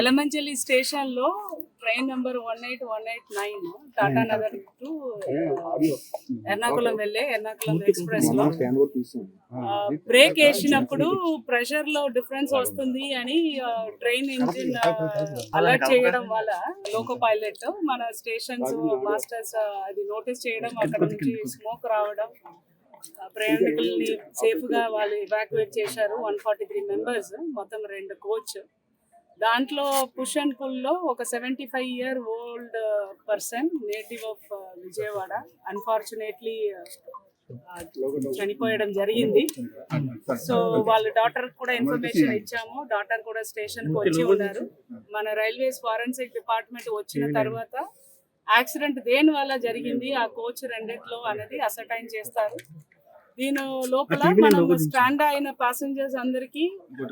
Yelamanchili station లో train number 18189 Tatanagar to Ernakulam వెళ్ళే Ernakulam express లో బ్రేక్ వేసినప్పుడు ప్రెషర్ లో డిఫరెన్స్ వస్తుంది అని ట్రైన్ ఇంజిన్ అలర్ట్ చేయడం వల్ల లోకో పైలట్ మన స్టేషన్స్ మాస్టర్స్ అది నోటీస్ చేయడం, అక్కడ నుంచి స్మోక్ రావడం, ప్రయాణికుల్ని సేఫ్ గా వాళ్ళు ఎవాక్యుయేట్ చేశారు. 143 మెంబర్స్, మొత్తం 2 కోచ్. దాంట్లో పుష్ అండ్ పుల్ లో ఒక 75-year-old person native of Vijayawada unfortunately చనిపోయడం జరిగింది. సో వాళ్ళ డాటర్ కూడా ఇన్ఫర్మేషన్ ఇచ్చాము. డాటర్ కూడా స్టేషన్ కు వచ్చి ఉన్నారు. మన రైల్వేస్ ఫారెన్సిక్ డిపార్ట్మెంట్ వచ్చిన తర్వాత యాక్సిడెంట్ దేని వల్ల జరిగింది, ఆ కోచ్ రెండిట్లో అనేది అసర్టైన్ చేస్తారు. దీని లోపల మనం స్టాండ్ అయిన ప్యాసింజర్స్ అందరికి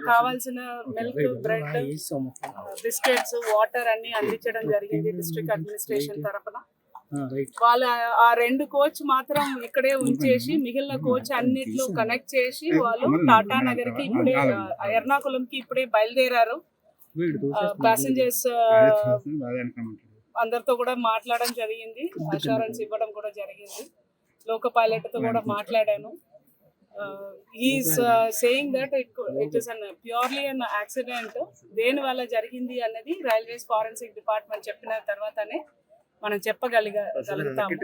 కావాల్సిన మిల్క్, బ్రెడ్, బిస్కెట్స్, వాటర్ అన్ని అందించడం జరిగింది డిస్ట్రిక్ట్ అడ్మినిస్ట్రేషన్ తరఫున. వాళ్ళ ఆ 2 కోచ్ మాత్రం ఇక్కడే ఉంచేసి మిగిలిన కోచ్ అన్నిట్లో కనెక్ట్ చేసి వాళ్ళు టాటా నగర్ కి ఇప్పుడే ఎర్నాకుళం కి ఇప్పుడే బయలుదేరారు. ప్యాసింజర్స్ అందరితో కూడా మాట్లాడడం జరిగింది, అష్యూరెన్స్ ఇవ్వడం కూడా జరిగింది. లోకో పైలట్ తో కూడా మాట్లాడాను. Is saying that it is an purely an accident. దేని వల్ల జరిగింది అన్నది రైల్వేస్ ఫారెన్సిక్ డిపార్ట్మెంట్ చెప్పిన తర్వాతనే మనం చెప్పగలుగుతాము.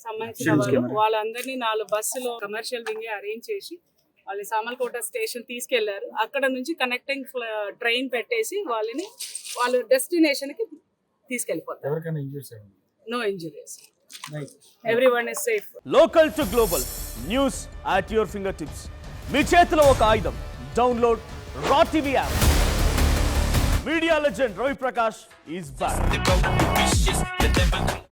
సంబంధించిన వాళ్ళు వాళ్ళందరినీ 4 బస్సులో కమర్షియల్ వింగ్ అరేంజ్ చేసి వాళ్ళు సామర్లకోట స్టేషన్ తీసుకెళ్లారు. అక్కడ నుంచి కనెక్టింగ్ ట్రైన్ పెట్టేసి వాళ్ళు డెస్టినేషన్ కి తీసుకెళ్లిపోతారు. No injuries. Everyone is safe. Local to global news at your fingertips. మీ చేతిలో ఒక ఆయుధం. డౌన్లోడ్ రా TV app. Media legend Ravi Prakash is back.